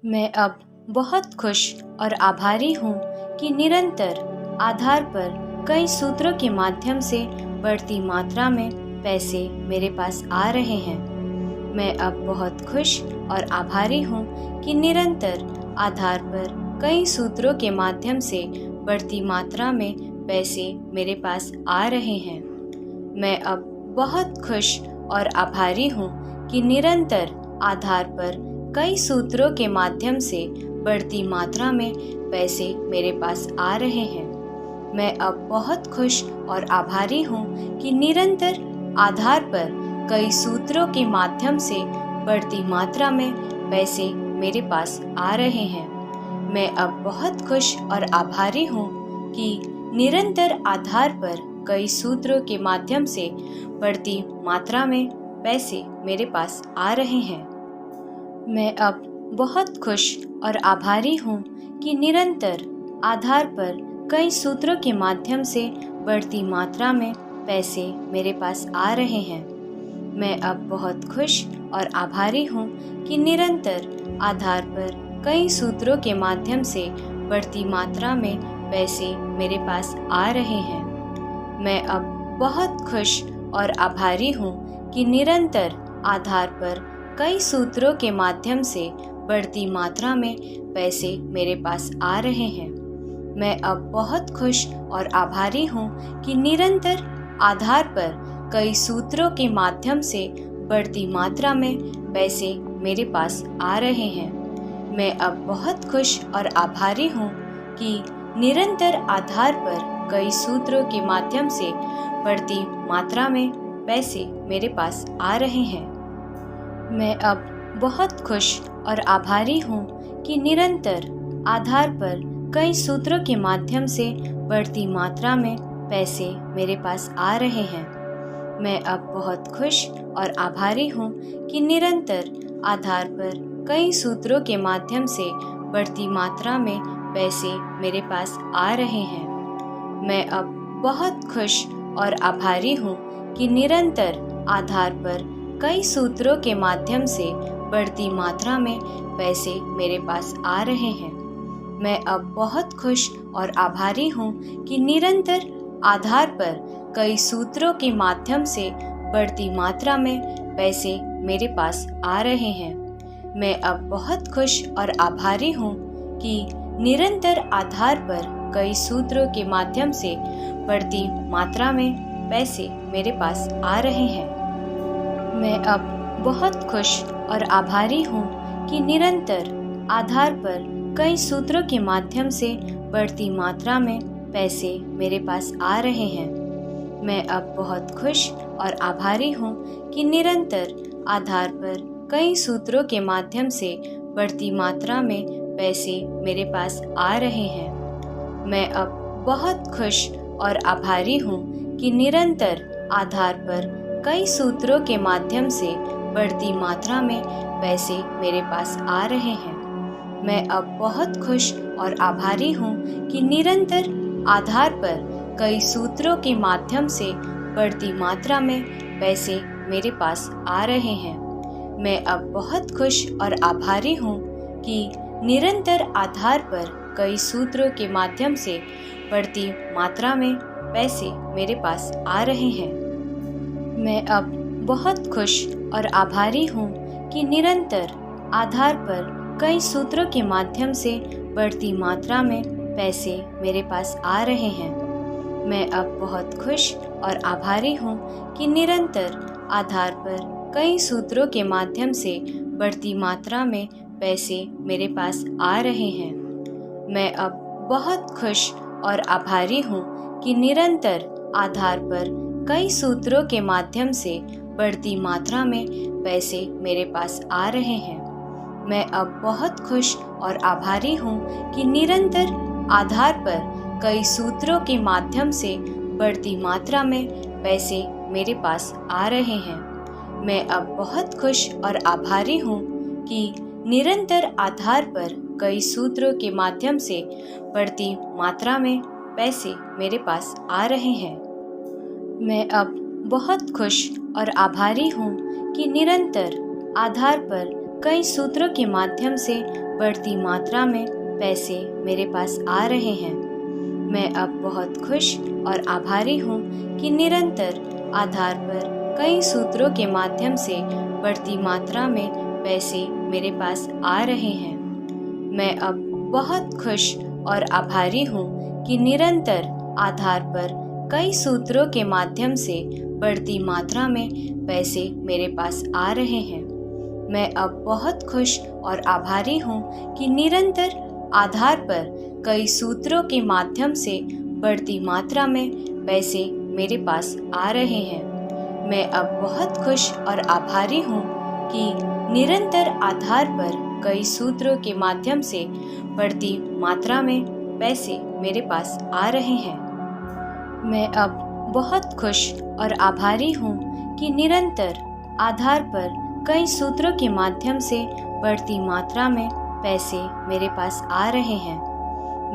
मैं अब बहुत खुश और आभारी हूँ कि निरंतर आधार पर कई सूत्रों के माध्यम से बढ़ती मात्रा में पैसे मेरे पास आ रहे हैं। मैं अब बहुत खुश और आभारी हूँ कि निरंतर आधार पर कई सूत्रों के माध्यम से बढ़ती मात्रा में पैसे मेरे पास आ रहे हैं। मैं अब बहुत खुश और आभारी हूँ कि निरंतर आधार पर कई सूत्रों के माध्यम से बढ़ती मात्रा में पैसे मेरे पास आ रहे हैं। मैं अब बहुत खुश और आभारी हूँ कि निरंतर आधार पर कई सूत्रों के माध्यम से बढ़ती मात्रा में पैसे मेरे पास आ रहे हैं। मैं अब बहुत खुश और आभारी हूँ कि निरंतर आधार पर कई सूत्रों के माध्यम से बढ़ती मात्रा में पैसे मेरे पास आ रहे हैं। मैं अब बहुत खुश और आभारी हूँ कि निरंतर आधार पर कई सूत्रों के माध्यम से बढ़ती मात्रा में पैसे मेरे पास आ रहे हैं। मैं अब बहुत खुश और आभारी हूँ कि निरंतर आधार पर कई सूत्रों के माध्यम से बढ़ती मात्रा में पैसे मेरे पास आ रहे हैं। मैं अब बहुत खुश और आभारी हूँ कि निरंतर आधार पर कई सूत्रों के माध्यम से बढ़ती मात्रा में पैसे मेरे पास आ रहे हैं। मैं अब बहुत खुश और आभारी हूँ कि निरंतर आधार पर कई सूत्रों के माध्यम से बढ़ती मात्रा में पैसे मेरे पास आ रहे हैं। मैं अब बहुत खुश और आभारी हूँ कि निरंतर आधार पर कई सूत्रों के माध्यम से बढ़ती मात्रा में पैसे मेरे पास आ रहे हैं। मैं अब बहुत खुश और आभारी हूँ कि निरंतर आधार पर कई सूत्रों के माध्यम से बढ़ती मात्रा में पैसे मेरे पास आ रहे हैं। मैं अब बहुत खुश और आभारी हूँ कि निरंतर आधार पर कई सूत्रों के माध्यम से बढ़ती मात्रा में पैसे मेरे पास आ रहे हैं। मैं अब बहुत खुश और आभारी हूँ कि निरंतर आधार पर कई सूत्रों के माध्यम से बढ़ती मात्रा में पैसे मेरे पास आ रहे हैं। मैं अब बहुत खुश और आभारी हूँ कि निरंतर आधार पर कई सूत्रों के माध्यम से बढ़ती मात्रा में पैसे मेरे पास आ रहे हैं। मैं अब बहुत खुश और आभारी हूँ कि निरंतर आधार पर कई सूत्रों के माध्यम से बढ़ती मात्रा में पैसे मेरे पास आ रहे हैं। मैं अब बहुत खुश और आभारी हूँ कि निरंतर आधार पर कई सूत्रों के माध्यम से बढ़ती मात्रा में पैसे मेरे पास आ रहे हैं। मैं अब बहुत खुश और आभारी हूँ कि निरंतर आधार पर कई सूत्रों के माध्यम से बढ़ती मात्रा में पैसे मेरे पास आ रहे हैं। मैं अब बहुत खुश और आभारी हूँ कि निरंतर आधार पर कई सूत्रों के माध्यम से बढ़ती मात्रा में पैसे मेरे पास आ रहे हैं। मैं अब बहुत खुश और आभारी हूँ कि निरंतर आधार पर कई सूत्रों के माध्यम से बढ़ती मात्रा में पैसे मेरे पास आ रहे हैं। मैं अब बहुत खुश और आभारी हूँ कि निरंतर आधार पर कई सूत्रों के माध्यम से बढ़ती मात्रा में पैसे मेरे पास आ रहे हैं। मैं अब बहुत खुश और आभारी हूँ कि निरंतर आधार पर कई सूत्रों के माध्यम से बढ़ती मात्रा में पैसे मेरे पास आ रहे हैं। मैं अब बहुत खुश और आभारी हूँ कि निरंतर आधार पर कई सूत्रों के माध्यम से बढ़ती मात्रा में पैसे मेरे पास आ रहे हैं। मैं अब बहुत खुश और आभारी हूँ कि निरंतर आधार पर कई सूत्रों के माध्यम से बढ़ती मात्रा में पैसे मेरे पास आ रहे हैं। मैं अब बहुत खुश और आभारी हूँ कि निरंतर आधार पर कई सूत्रों के माध्यम से बढ़ती मात्रा में पैसे मेरे पास आ रहे हैं। मैं अब बहुत खुश और आभारी हूँ कि निरंतर आधार पर कई सूत्रों के माध्यम से बढ़ती मात्रा में पैसे मेरे पास आ रहे हैं। मैं अब बहुत खुश और आभारी हूँ कि निरंतर आधार पर कई सूत्रों के माध्यम से बढ़ती मात्रा में पैसे मेरे पास आ रहे हैं। मैं अब बहुत खुश और आभारी हूँ कि निरंतर आधार पर कई सूत्रों के माध्यम से बढ़ती मात्रा में पैसे मेरे पास आ रहे हैं। मैं अब बहुत खुश और आभारी हूँ कि निरंतर आधार पर कई सूत्रों के माध्यम से बढ़ती मात्रा में पैसे मेरे पास आ रहे हैं। मैं अब बहुत खुश और आभारी हूँ कि निरंतर आधार पर कई सूत्रों के माध्यम से बढ़ती मात्रा में पैसे मेरे पास आ रहे हैं। मैं अब बहुत खुश और आभारी हूँ कि निरंतर आधार पर कई सूत्रों के माध्यम से बढ़ती मात्रा में पैसे मेरे पास आ रहे हैं। मैं अब बहुत खुश और आभारी हूँ कि निरंतर आधार पर कई सूत्रों के माध्यम से बढ़ती मात्रा में पैसे मेरे पास आ रहे हैं।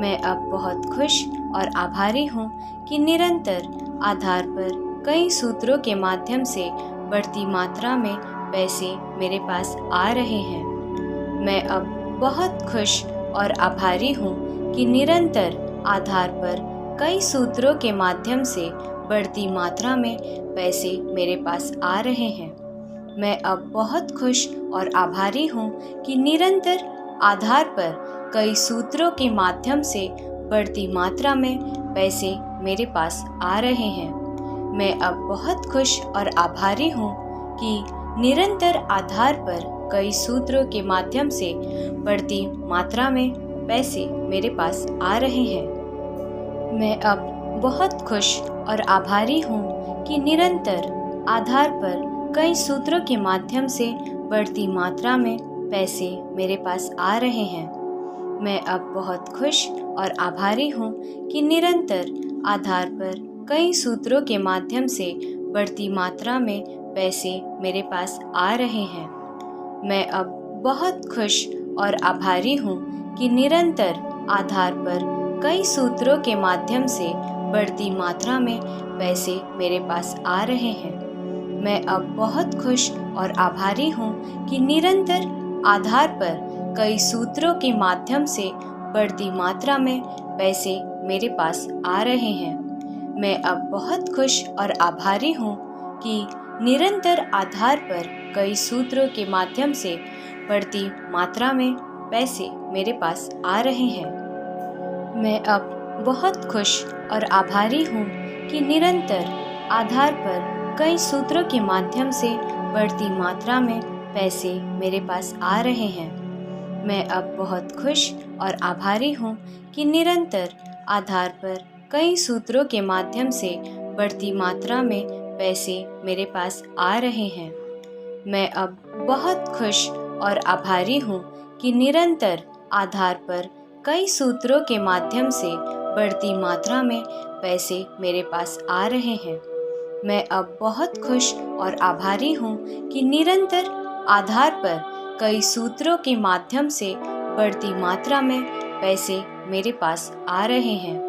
मैं अब बहुत खुश और आभारी हूँ कि निरंतर आधार पर कई सूत्रों के माध्यम से बढ़ती मात्रा में पैसे मेरे पास आ रहे हैं। मैं अब बहुत खुश और आभारी हूँ कि निरंतर आधार पर कई सूत्रों के माध्यम से बढ़ती मात्रा में पैसे मेरे पास आ रहे हैं। मैं अब बहुत खुश और आभारी हूँ कि निरंतर आधार पर कई सूत्रों के माध्यम से बढ़ती मात्रा में पैसे मेरे पास आ रहे हैं। मैं अब बहुत खुश और आभारी हूँ कि निरंतर आधार पर कई सूत्रों के माध्यम से बढ़ती मात्रा में पैसे मेरे पास आ रहे हैं। मैं अब बहुत खुश और आभारी हूँ कि निरंतर आधार पर कई सूत्रों के माध्यम से बढ़ती मात्रा में पैसे मेरे पास आ रहे हैं। मैं अब बहुत खुश और आभारी हूँ कि निरंतर आधार पर कई सूत्रों के माध्यम से बढ़ती मात्रा में पैसे मेरे पास आ रहे हैं। मैं अब बहुत खुश और आभारी हूँ कि निरंतर आधार पर कई सूत्रों के माध्यम से बढ़ती मात्रा में पैसे मेरे पास आ रहे हैं। मैं अब बहुत खुश और आभारी हूँ कि निरंतर आधार पर कई सूत्रों के माध्यम से बढ़ती मात्रा में पैसे मेरे पास आ रहे हैं। मैं अब बहुत खुश और आभारी हूँ कि निरंतर आधार पर कई सूत्रों के माध्यम से बढ़ती मात्रा में पैसे मेरे पास आ रहे हैं। मैं अब बहुत खुश और आभारी हूँ कि निरंतर आधार पर कई सूत्रों के माध्यम से बढ़ती मात्रा में पैसे मेरे पास आ रहे हैं। मैं अब बहुत खुश और आभारी हूँ कि निरंतर आधार पर कई सूत्रों के माध्यम से बढ़ती मात्रा में पैसे मेरे पास आ रहे हैं। मैं अब बहुत खुश और आभारी हूँ कि निरंतर आधार पर कई सूत्रों के माध्यम से बढ़ती मात्रा में पैसे मेरे पास आ रहे हैं। मैं अब बहुत खुश और आभारी हूँ कि निरंतर आधार पर कई सूत्रों के माध्यम से बढ़ती मात्रा में पैसे मेरे पास आ रहे हैं।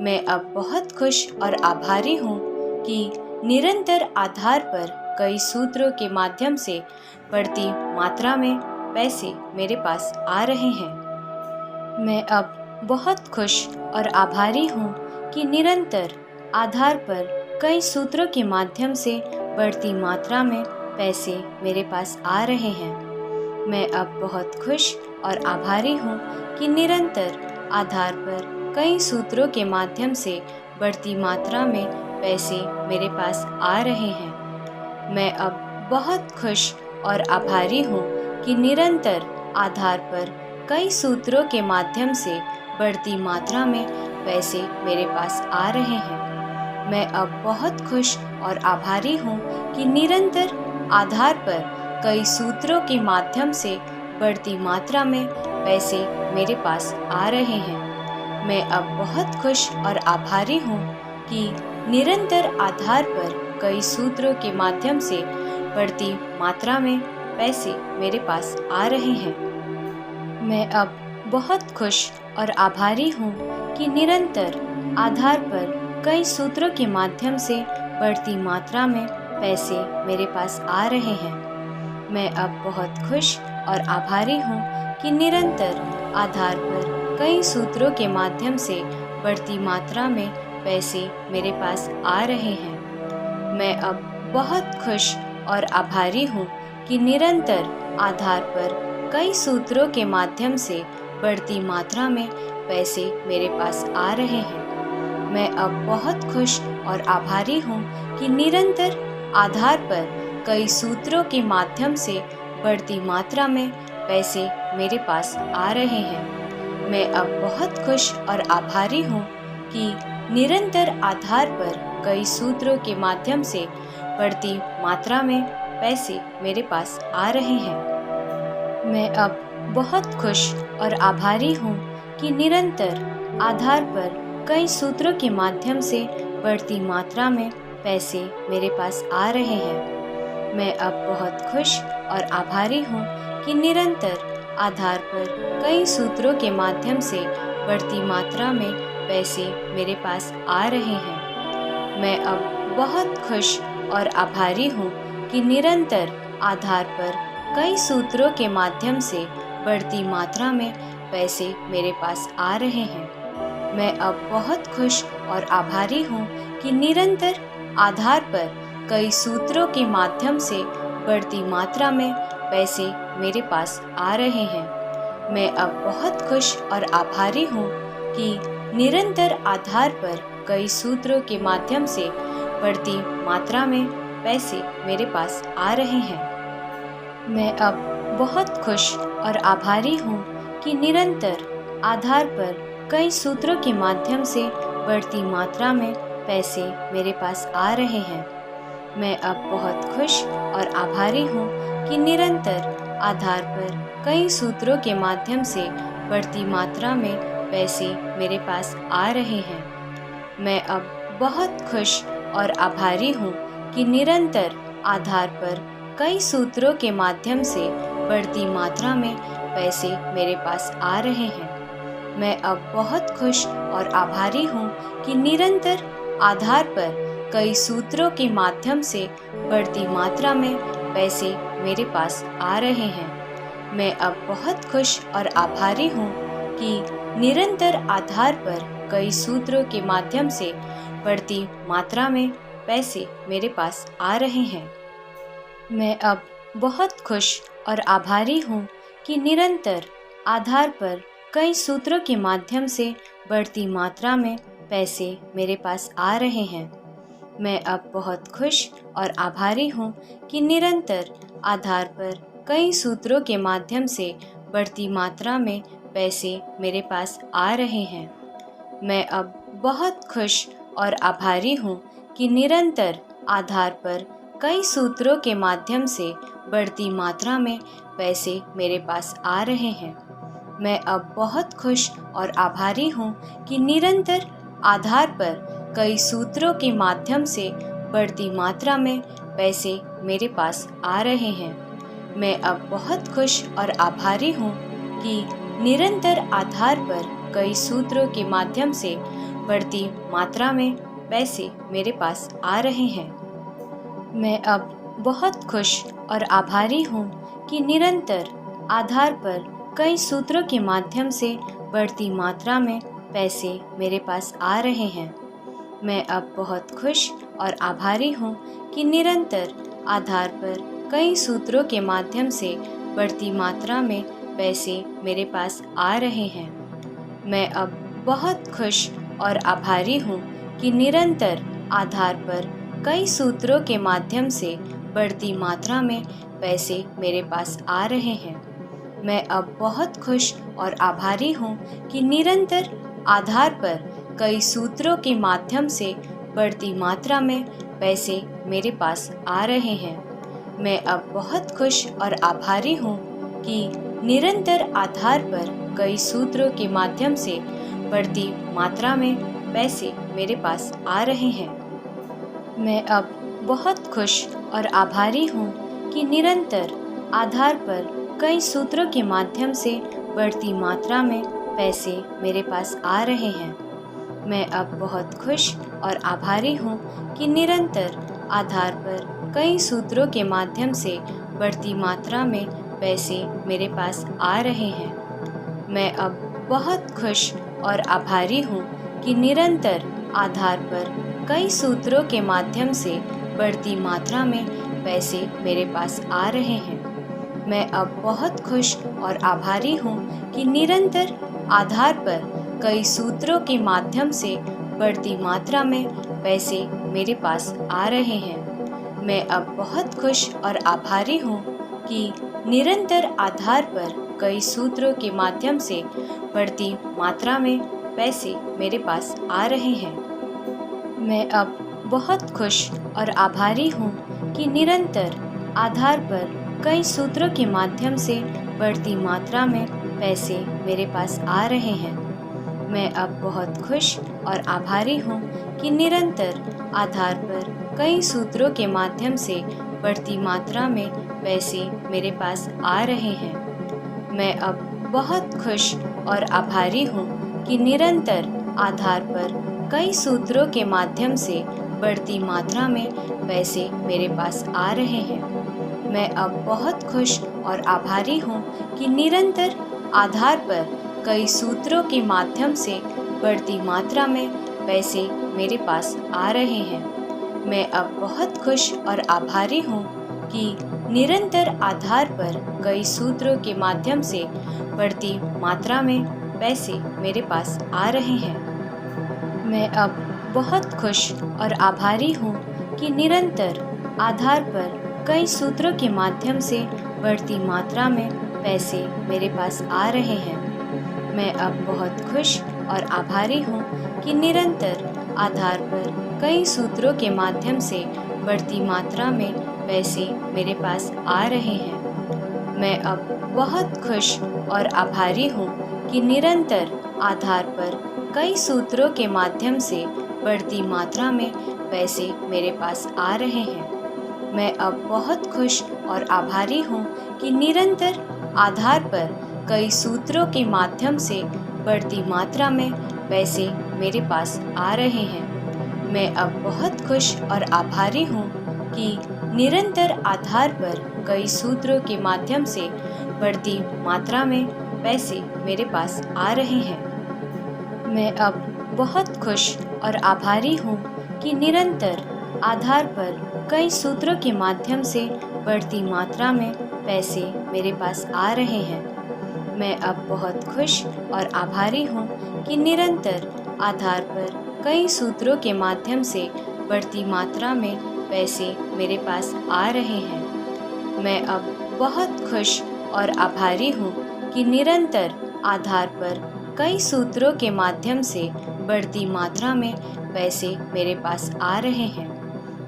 मैं अब बहुत खुश और आभारी हूँ कि निरंतर आधार पर कई सूत्रों के माध्यम से बढ़ती मात्रा में पैसे मेरे पास आ रहे हैं। मैं अब बहुत खुश और आभारी हूँ कि निरंतर आधार पर कई सूत्रों के माध्यम से बढ़ती मात्रा में पैसे मेरे पास आ रहे हैं। मैं अब बहुत खुश और आभारी हूँ कि निरंतर आधार पर कई सूत्रों के माध्यम से बढ़ती मात्रा में पैसे मेरे पास आ रहे हैं। मैं अब बहुत खुश और आभारी हूँ कि निरंतर आधार पर कई सूत्रों के माध्यम से बढ़ती मात्रा में पैसे मेरे पास आ रहे हैं। मैं अब बहुत खुश और आभारी हूँ कि निरंतर आधार पर कई सूत्रों के माध्यम से बढ़ती मात्रा में पैसे मेरे पास आ रहे हैं। मैं अब बहुत खुश और आभारी हूँ कि निरंतर आधार पर कई सूत्रों के माध्यम से बढ़ती मात्रा में पैसे मेरे पास आ रहे हैं। मैं अब बहुत खुश और आभारी हूँ कि निरंतर आधार पर कई सूत्रों के माध्यम से बढ़ती मात्रा में पैसे मेरे पास आ रहे हैं। मैं अब बहुत खुश और आभारी हूँ कि निरंतर आधार पर कई सूत्रों के माध्यम से बढ़ती मात्रा में पैसे मेरे पास आ रहे हैं। मैं अब बहुत खुश और आभारी हूँ कि निरंतर आधार पर कई सूत्रों के माध्यम से बढ़ती मात्रा में पैसे मेरे पास आ रहे हैं। मैं अब बहुत खुश और आभारी हूँ कि निरंतर आधार पर कई सूत्रों के माध्यम से बढ़ती मात्रा में पैसे मेरे पास आ रहे हैं। मैं अब बहुत खुश और आभारी हूँ कि निरंतर आधार पर कई सूत्रों के माध्यम से बढ़ती मात्रा में पैसे मेरे पास आ रहे हैं। मैं अब बहुत खुश और आभारी हूँ कि निरंतर आधार पर कई सूत्रों के माध्यम से बढ़ती मात्रा में पैसे मेरे पास आ रहे हैं। मैं अब बहुत खुश और आभारी हूँ कि निरंतर आधार पर कई सूत्रों के माध्यम से बढ़ती मात्रा में पैसे मेरे पास आ रहे हैं। मैं अब बहुत खुश और आभारी हूँ कि निरंतर आधार पर कई सूत्रों के माध्यम से बढ़ती मात्रा में पैसे मेरे पास आ रहे हैं। मैं अब बहुत खुश और आभारी हूँ कि निरंतर आधार पर कई सूत्रों के माध्यम से बढ़ती मात्रा में पैसे मेरे पास आ रहे हैं। मैं अब बहुत खुश और आभारी हूँ कि निरंतर आधार पर कई सूत्रों के माध्यम से बढ़ती मात्रा में पैसे मेरे पास आ रहे हैं। मैं अब बहुत खुश और आभारी हूँ कि निरंतर आधार पर कई सूत्रों के माध्यम से बढ़ती मात्रा में पैसे मेरे पास आ रहे हैं। मैं अब बहुत खुश और आभारी हूँ कि निरंतर आधार पर कई सूत्रों के माध्यम से बढ़ती मात्रा में पैसे मेरे पास आ रहे हैं। मैं अब बहुत खुश और आभारी हूँ कि निरंतर आधार पर कई सूत्रों के माध्यम से बढ़ती मात्रा में पैसे मेरे पास आ रहे हैं। मैं अब बहुत खुश और आभारी हूँ कि निरंतर आधार पर कई सूत्रों के माध्यम से बढ़ती मात्रा में पैसे मेरे पास आ रहे हैं। मैं अब बहुत खुश और आभारी हूँ कि निरंतर आधार पर कई सूत्रों के माध्यम से बढ़ती मात्रा में पैसे मेरे पास आ रहे हैं। मैं अब बहुत खुश और आभारी हूँ कि निरंतर आधार पर कई सूत्रों के माध्यम से बढ़ती मात्रा में पैसे मेरे पास आ रहे हैं। मैं अब बहुत खुश और आभारी हूँ कि निरंतर आधार पर कई सूत्रों के माध्यम से बढ़ती मात्रा में पैसे मेरे पास आ रहे हैं। मैं अब बहुत खुश और आभारी हूँ कि निरंतर आधार पर कई सूत्रों के माध्यम से बढ़ती मात्रा में पैसे मेरे पास आ रहे हैं। मैं अब बहुत खुश और आभारी हूँ कि निरंतर आधार पर कई सूत्रों के माध्यम से बढ़ती मात्रा में पैसे मेरे पास आ रहे हैं। मैं अब बहुत खुश और आभारी हूँ कि निरंतर आधार पर कई सूत्रों के माध्यम से बढ़ती मात्रा में पैसे मेरे पास आ रहे हैं। मैं अब बहुत खुश और आभारी हूँ कि निरंतर आधार पर कई सूत्रों के माध्यम से बढ़ती मात्रा में पैसे मेरे पास आ रहे हैं। मैं अब बहुत खुश और आभारी हूँ कि निरंतर आधार पर कई सूत्रों के माध्यम से बढ़ती मात्रा में पैसे मेरे पास आ रहे हैं। मैं अब बहुत खुश और आभारी हूँ कि निरंतर आधार पर कई सूत्रों के माध्यम से बढ़ती मात्रा में पैसे मेरे पास आ रहे हैं। मैं अब बहुत खुश और आभारी हूँ कि निरंतर आधार पर कई सूत्रों के माध्यम से बढ़ती मात्रा में पैसे मेरे पास आ रहे हैं। मैं अब बहुत खुश और आभारी हूँ कि निरंतर आधार पर कई सूत्रों के माध्यम से बढ़ती मात्रा में पैसे मेरे पास आ रहे हैं। मैं अब बहुत खुश और आभारी हूँ कि निरंतर आधार पर कई सूत्रों के माध्यम से बढ़ती मात्रा में पैसे मेरे पास आ रहे हैं। मैं अब बहुत खुश और आभारी हूँ कि निरंतर आधार पर कई सूत्रों के माध्यम से बढ़ती मात्रा में पैसे मेरे पास आ रहे हैं। मैं अब बहुत खुश और आभारी हूँ कि निरंतर आधार पर कई सूत्रों के माध्यम से बढ़ती मात्रा में पैसे मेरे पास आ रहे हैं। मैं अब बहुत खुश और आभारी हूँ कि निरंतर आधार पर कई सूत्रों के माध्यम से बढ़ती मात्रा में पैसे मेरे पास आ रहे हैं। मैं अब बहुत खुश और आभारी हूँ कि निरंतर आधार पर कई सूत्रों के माध्यम से बढ़ती मात्रा में पैसे मेरे पास आ रहे हैं। मैं अब बहुत खुश और आभारी हूँ कि निरंतर आधार पर कई सूत्रों के माध्यम से बढ़ती मात्रा में पैसे मेरे पास आ रहे हैं। मैं अब बहुत खुश और आभारी हूँ कि निरंतर आधार पर कई सूत्रों के माध्यम से बढ़ती मात्रा में पैसे मेरे पास आ रहे हैं। मैं अब बहुत खुश और आभारी हूँ कि निरंतर आधार पर कई सूत्रों के माध्यम से बढ़ती मात्रा में पैसे मेरे पास आ रहे हैं। मैं अब बहुत खुश और आभारी हूँ कि निरंतर आधार पर कई सूत्रों के माध्यम से बढ़ती मात्रा में पैसे मेरे पास आ रहे हैं। मैं अब बहुत खुश और आभारी हूँ कि निरंतर आधार पर कई सूत्रों के माध्यम से बढ़ती मात्रा में पैसे मेरे पास आ रहे हैं। मैं अब बहुत खुश और आभारी हूँ कि निरंतर आधार पर कई सूत्रों के माध्यम से बढ़ती मात्रा में पैसे मेरे पास आ रहे हैं। मैं अब बहुत खुश और आभारी हूँ कि निरंतर आधार पर कई सूत्रों के माध्यम से बढ़ती मात्रा में पैसे मेरे पास आ रहे हैं। मैं अब बहुत खुश और आभारी हूँ कि निरंतर आधार पर कई सूत्रों के माध्यम से बढ़ती मात्रा में पैसे मेरे पास आ रहे हैं। मैं अब बहुत खुश और आभारी हूँ कि निरंतर आधार पर कई सूत्रों के माध्यम से बढ़ती मात्रा में पैसे मेरे पास आ रहे हैं। मैं अब बहुत खुश और आभारी हूँ कि निरंतर आधार पर कई सूत्रों के माध्यम से बढ़ती मात्रा में पैसे मेरे पास आ रहे हैं। मैं अब बहुत खुश और आभारी हूँ कि निरंतर आधार पर कई सूत्रों के माध्यम से बढ़ती मात्रा में पैसे मेरे पास आ रहे हैं। मैं अब बहुत खुश और आभारी हूँ कि निरंतर आधार पर कई सूत्रों के माध्यम से बढ़ती मात्रा में पैसे मेरे पास आ रहे हैं। मैं अब बहुत खुश और आभारी हूँ कि निरंतर आधार पर कई सूत्रों के माध्यम से बढ़ती मात्रा में पैसे मेरे पास आ रहे हैं।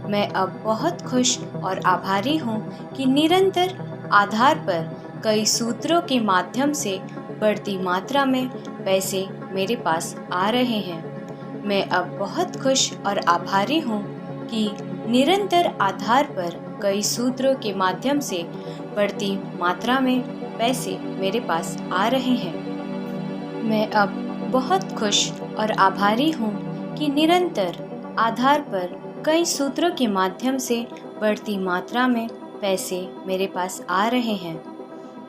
मैं अब बहुत खुश और आभारी हूँ कि निरंतर आधार पर कई सूत्रों के माध्यम से बढ़ती मात्रा में पैसे मेरे पास आ रहे हैं। मैं अब बहुत खुश और आभारी हूँ कि निरंतर आधार पर कई सूत्रों के माध्यम से बढ़ती मात्रा में पैसे मेरे पास आ रहे हैं। मैं अब बहुत खुश और आभारी हूँ कि निरंतर आधार पर कई सूत्रों के माध्यम से बढ़ती मात्रा में पैसे मेरे पास आ रहे हैं।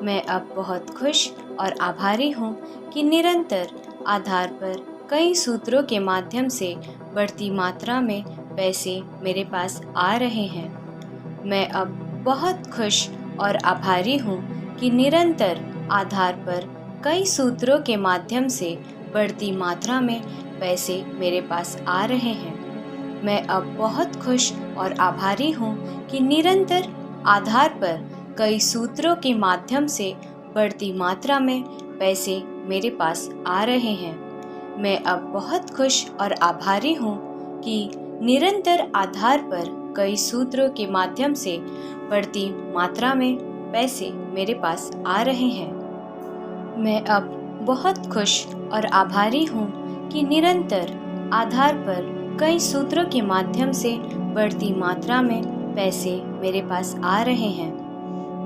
मैं अब बहुत खुश और आभारी हूँ कि निरंतर आधार पर कई सूत्रों के माध्यम से बढ़ती मात्रा में पैसे मेरे पास आ रहे हैं। मैं अब बहुत खुश और आभारी हूँ कि निरंतर आधार पर कई सूत्रों के माध्यम से बढ़ती मात्रा में पैसे मेरे पास आ रहे हैं। मैं अब बहुत खुश और आभारी हूँ कि निरंतर आधार पर कई सूत्रों के माध्यम से बढ़ती मात्रा में पैसे मेरे पास आ रहे हैं। मैं अब बहुत खुश और आभारी हूँ कि निरंतर आधार पर कई सूत्रों के माध्यम से बढ़ती मात्रा में पैसे मेरे पास आ रहे हैं। मैं अब बहुत खुश और आभारी हूँ कि निरंतर आधार पर कई सूत्रों के माध्यम से बढ़ती मात्रा में पैसे मेरे पास आ रहे हैं।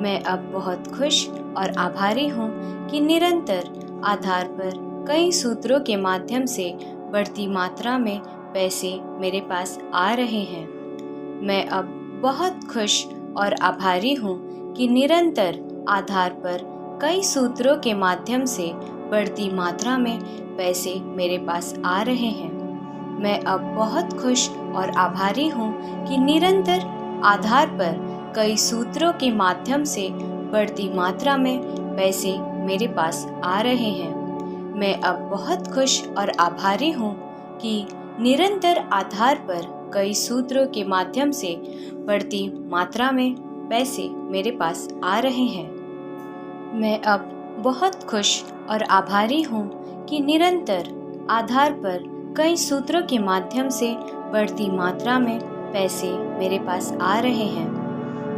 मैं अब बहुत खुश और आभारी हूँ कि निरंतर आधार पर कई सूत्रों के माध्यम से बढ़ती मात्रा में पैसे मेरे पास आ रहे हैं। मैं अब बहुत खुश और आभारी हूँ कि निरंतर आधार पर कई सूत्रों के माध्यम से बढ़ती मात्रा में पैसे मेरे पास आ रहे हैं। मैं अब बहुत खुश और आभारी हूँ कि निरंतर आधार पर कई सूत्रों के माध्यम से बढ़ती मात्रा में पैसे मेरे पास आ रहे हैं। मैं अब बहुत खुश और आभारी हूँ कि निरंतर आधार पर कई सूत्रों के माध्यम से बढ़ती मात्रा में पैसे मेरे पास आ रहे हैं। मैं अब बहुत खुश और आभारी हूँ कि निरंतर आधार पर कई सूत्रों के माध्यम से बढ़ती मात्रा में पैसे मेरे पास आ रहे हैं।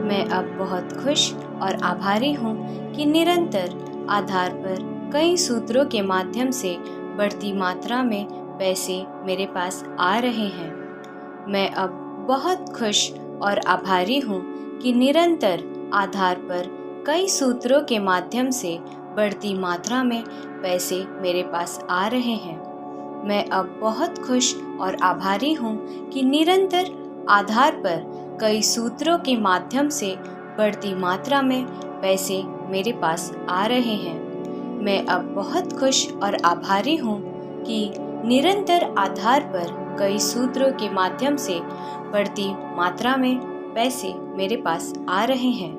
मैं अब बहुत खुश और आभारी हूँ कि निरंतर आधार पर कई सूत्रों के माध्यम से बढ़ती मात्रा में पैसे मेरे पास आ रहे हैं। मैं अब बहुत खुश और आभारी हूँ कि निरंतर आधार पर कई सूत्रों के माध्यम से बढ़ती मात्रा में पैसे मेरे पास आ रहे हैं। मैं अब बहुत खुश और आभारी हूँ कि निरंतर आधार पर कई सूत्रों के माध्यम से बढ़ती मात्रा में पैसे मेरे पास आ रहे हैं। मैं अब बहुत खुश और आभारी हूँ कि निरंतर आधार पर कई सूत्रों के माध्यम से बढ़ती मात्रा में पैसे मेरे पास आ रहे हैं।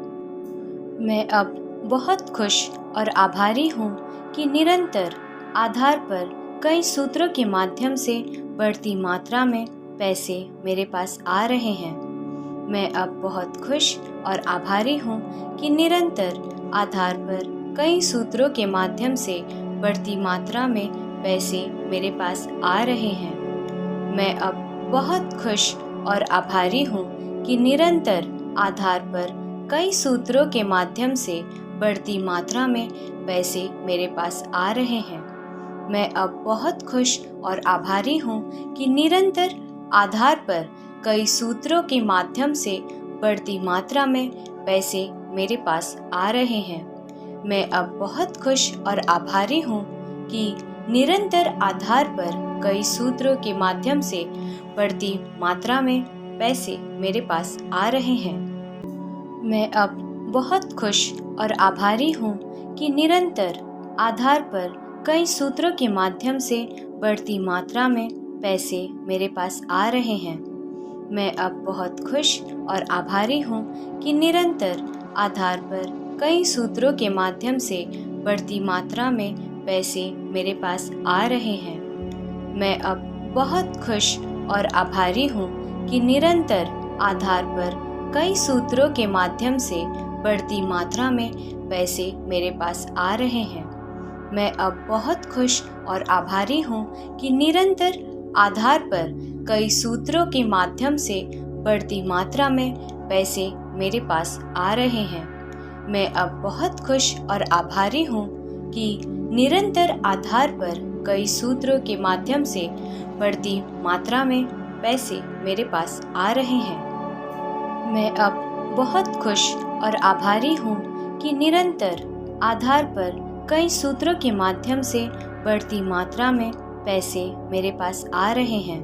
मैं अब बहुत खुश और आभारी हूँ कि निरंतर आधार पर कई सूत्रों के माध्यम से बढ़ती मात्रा में पैसे मेरे पास आ रहे हैं। मैं अब बहुत खुश और आभारी हूँ कि निरंतर आधार पर कई सूत्रों के माध्यम से बढ़ती मात्रा में पैसे मेरे पास आ रहे हैं। मैं अब बहुत खुश और आभारी हूँ कि निरंतर आधार पर कई सूत्रों के माध्यम से बढ़ती मात्रा में पैसे मेरे पास आ रहे हैं। मैं अब बहुत खुश और आभारी हूँ कि निरंतर आधार पर कई सूत्रों के माध्यम से बढ़ती मात्रा में पैसे मेरे पास आ रहे हैं। मैं अब बहुत खुश और आभारी हूँ कि निरंतर आधार पर कई सूत्रों के माध्यम से बढ़ती मात्रा में पैसे मेरे पास आ रहे हैं। मैं अब बहुत खुश और आभारी हूँ कि निरंतर आधार पर कई सूत्रों के माध्यम से बढ़ती मात्रा में पैसे मेरे पास आ रहे हैं। मैं अब बहुत खुश और आभारी हूँ कि निरंतर आधार पर कई सूत्रों के माध्यम से बढ़ती मात्रा में पैसे मेरे पास आ रहे हैं। मैं अब बहुत खुश और आभारी हूँ कि निरंतर आधार पर कई सूत्रों के माध्यम से बढ़ती मात्रा में पैसे मेरे पास आ रहे हैं। मैं अब बहुत खुश और आभारी हूँ कि निरंतर आधार पर कई सूत्रों के माध्यम से बढ़ती मात्रा में पैसे मेरे पास आ रहे हैं। मैं अब बहुत खुश और आभारी हूँ कि निरंतर आधार पर कई सूत्रों के माध्यम से बढ़ती मात्रा में पैसे मेरे पास आ रहे हैं। मैं अब बहुत खुश और आभारी हूँ कि निरंतर आधार पर कई सूत्रों के माध्यम से बढ़ती मात्रा में पैसे मेरे पास आ रहे हैं।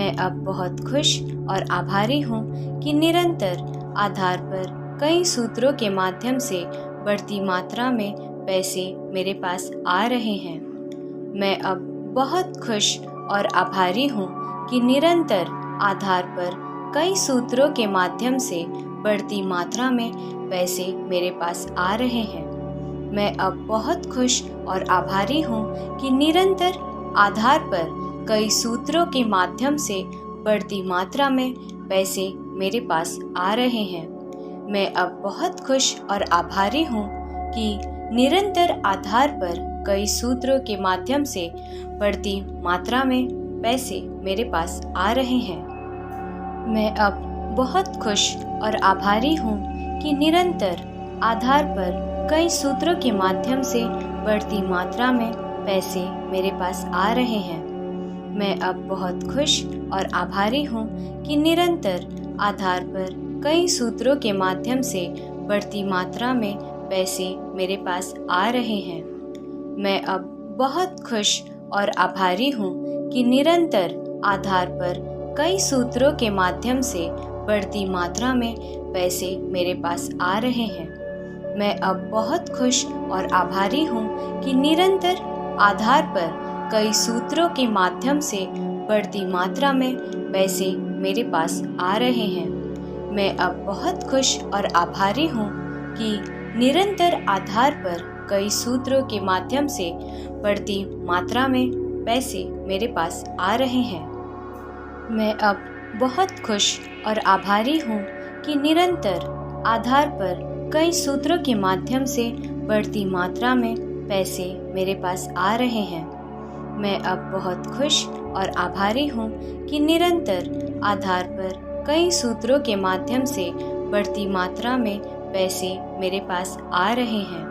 मैं अब बहुत खुश और आभारी हूँ कि निरंतर आधार पर कई सूत्रों के माध्यम से बढ़ती मात्रा में पैसे मेरे पास आ रहे हैं। मैं अब बहुत खुश और आभारी हूँ कि निरंतर आधार पर कई सूत्रों के माध्यम से बढ़ती मात्रा में पैसे मेरे पास आ रहे हैं। मैं अब बहुत खुश और आभारी हूँ कि निरंतर आधार पर कई सूत्रों के माध्यम से बढ़ती मात्रा में पैसे मेरे पास आ रहे हैं। मैं अब बहुत खुश और आभारी हूँ कि निरंतर आधार पर कई सूत्रों के माध्यम से बढ़ती मात्रा में पैसे मेरे पास आ रहे हैं। मैं अब बहुत खुश और आभारी हूँ कि निरंतर आधार पर कई सूत्रों के माध्यम से बढ़ती मात्रा में पैसे मेरे पास आ रहे हैं। मैं अब बहुत खुश और आभारी हूँ कि निरंतर आधार पर कई सूत्रों के माध्यम से बढ़ती मात्रा में पैसे मेरे पास आ रहे हैं। मैं अब बहुत खुश और आभारी हूँ कि निरंतर आधार पर कई सूत्रों के माध्यम से बढ़ती मात्रा में पैसे मेरे पास आ रहे हैं। मैं अब बहुत खुश और आभारी हूँ कि निरंतर आधार पर कई सूत्रों के माध्यम से बढ़ती मात्रा में पैसे मेरे पास आ रहे हैं। मैं अब बहुत खुश और आभारी हूँ कि निरंतर आधार पर कई सूत्रों के माध्यम से बढ़ती मात्रा में पैसे मेरे पास आ रहे हैं। मैं अब बहुत खुश और आभारी हूँ कि निरंतर आधार पर कई सूत्रों के माध्यम से बढ़ती मात्रा में पैसे मेरे पास आ रहे हैं। मैं अब बहुत खुश और आभारी हूँ कि निरंतर आधार पर कई सूत्रों के माध्यम से बढ़ती मात्रा में पैसे मेरे पास आ रहे हैं।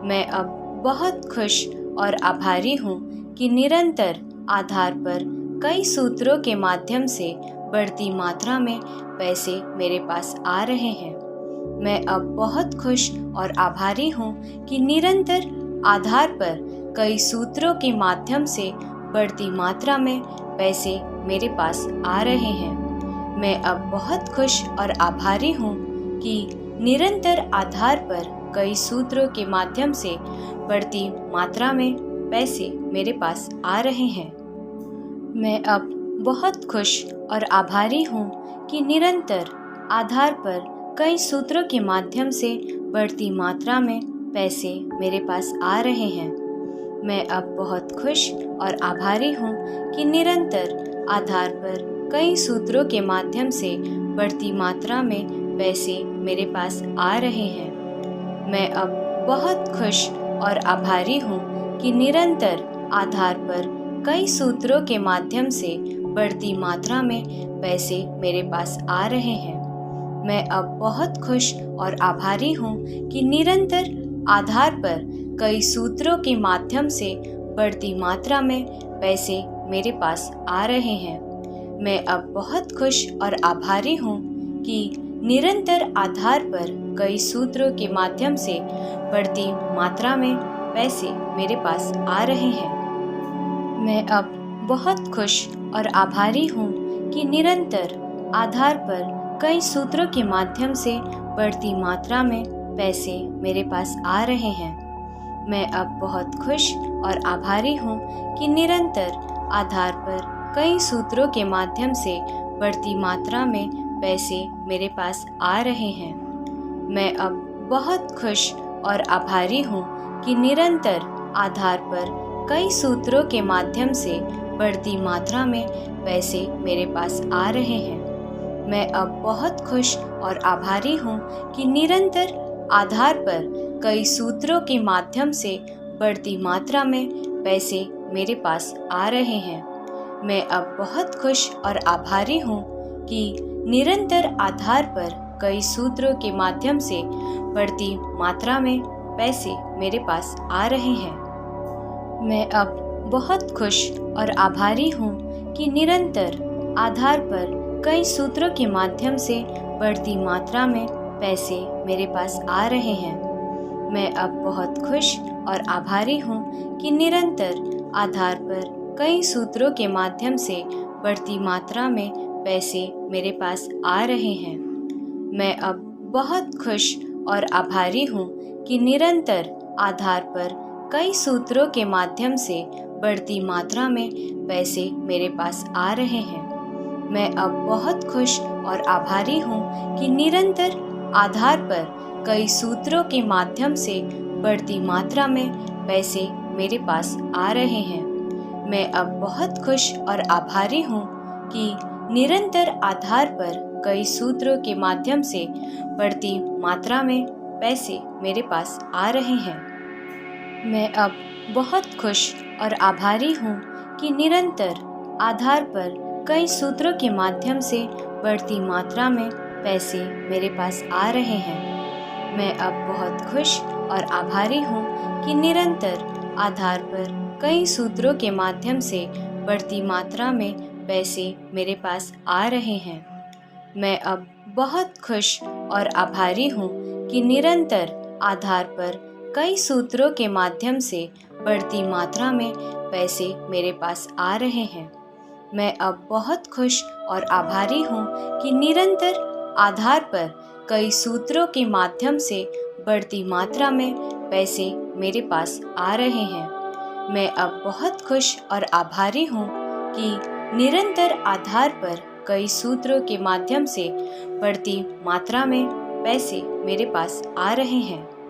मैं अब बहुत खुश और आभारी हूँ कि निरंतर आधार पर कई सूत्रों के माध्यम से बढ़ती मात्रा में पैसे मेरे पास आ रहे हैं। मैं अब बहुत खुश और आभारी हूँ कि निरंतर आधार पर कई सूत्रों के माध्यम से बढ़ती मात्रा में पैसे मेरे पास आ रहे हैं। मैं अब बहुत खुश और आभारी हूँ कि निरंतर आधार पर कई सूत्रों के माध्यम से बढ़ती मात्रा में पैसे मेरे पास आ रहे हैं। मैं अब बहुत खुश और आभारी हूँ कि निरंतर आधार पर कई सूत्रों के माध्यम से बढ़ती मात्रा में पैसे मेरे पास आ रहे हैं। मैं अब बहुत खुश और आभारी हूँ कि निरंतर आधार पर कई सूत्रों के माध्यम से बढ़ती मात्रा में पैसे मेरे पास आ रहे हैं। मैं अब बहुत खुश और आभारी हूँ कि निरंतर आधार पर कई सूत्रों के माध्यम से बढ़ती मात्रा में पैसे मेरे पास आ रहे हैं। मैं अब बहुत खुश और आभारी हूँ कि निरंतर आधार पर कई सूत्रों के माध्यम से बढ़ती मात्रा में पैसे मेरे पास आ रहे हैं। मैं अब बहुत खुश और आभारी हूँ कि निरंतर आधार पर कई सूत्रों के माध्यम से बढ़ती मात्रा में पैसे मेरे पास आ रहे हैं। मैं अब बहुत खुश और आभारी हूँ कि निरंतर आधार पर कई सूत्रों के माध्यम से बढ़ती मात्रा में पैसे मेरे पास आ रहे हैं। मैं अब बहुत खुश और आभारी हूँ कि निरंतर आधार पर कई सूत्रों के माध्यम से बढ़ती मात्रा में पैसे मेरे पास आ रहे हैं। मैं अब बहुत खुश और आभारी हूँ कि निरंतर आधार पर कई सूत्रों के माध्यम से बढ़ती मात्रा में पैसे मेरे पास आ रहे हैं। मैं अब बहुत खुश और आभारी हूँ कि निरंतर आधार पर कई सूत्रों के माध्यम से बढ़ती मात्रा में पैसे मेरे पास आ रहे हैं। मैं अब बहुत खुश और आभारी हूँ कि निरंतर आधार पर कई सूत्रों के माध्यम से बढ़ती मात्रा में पैसे मेरे पास आ रहे हैं। मैं अब बहुत खुश और आभारी हूँ कि निरंतर आधार पर कई सूत्रों के माध्यम से बढ़ती मात्रा में पैसे मेरे पास आ रहे हैं। मैं अब बहुत खुश और आभारी हूँ कि निरंतर आधार पर कई सूत्रों के माध्यम से बढ़ती मात्रा में पैसे मेरे पास आ रहे हैं। मैं अब बहुत खुश और आभारी हूँ कि निरंतर आधार पर कई सूत्रों के माध्यम से बढ़ती मात्रा में पैसे मेरे पास आ रहे हैं। मैं अब बहुत खुश और आभारी हूँ कि निरंतर आधार पर कई सूत्रों के माध्यम से बढ़ती मात्रा में पैसे मेरे पास आ रहे हैं। मैं अब बहुत खुश और आभारी हूँ कि निरंतर आधार पर कई सूत्रों के माध्यम से बढ़ती मात्रा में पैसे मेरे पास आ रहे हैं। मैं अब बहुत खुश और आभारी हूँ कि निरंतर आधार पर कई सूत्रों के माध्यम से बढ़ती मात्रा में पैसे मेरे पास आ रहे हैं। मैं अब बहुत खुश और आभारी हूँ कि निरंतर आधार पर कई सूत्रों के माध्यम से बढ़ती मात्रा में पैसे मेरे पास आ रहे हैं। मैं अब बहुत खुश और आभारी हूँ कि निरंतर आधार पर कई सूत्रों के माध्यम से बढ़ती मात्रा में पैसे मेरे पास आ रहे हैं। मैं अब बहुत खुश और आभारी हूँ कि निरंतर आधार पर कई सूत्रों के माध्यम से बढ़ती मात्रा में पैसे मेरे पास आ रहे हैं। मैं अब बहुत खुश और आभारी हूँ कि निरंतर आधार पर कई सूत्रों के माध्यम से बढ़ती मात्रा में पैसे मेरे पास आ रहे हैं।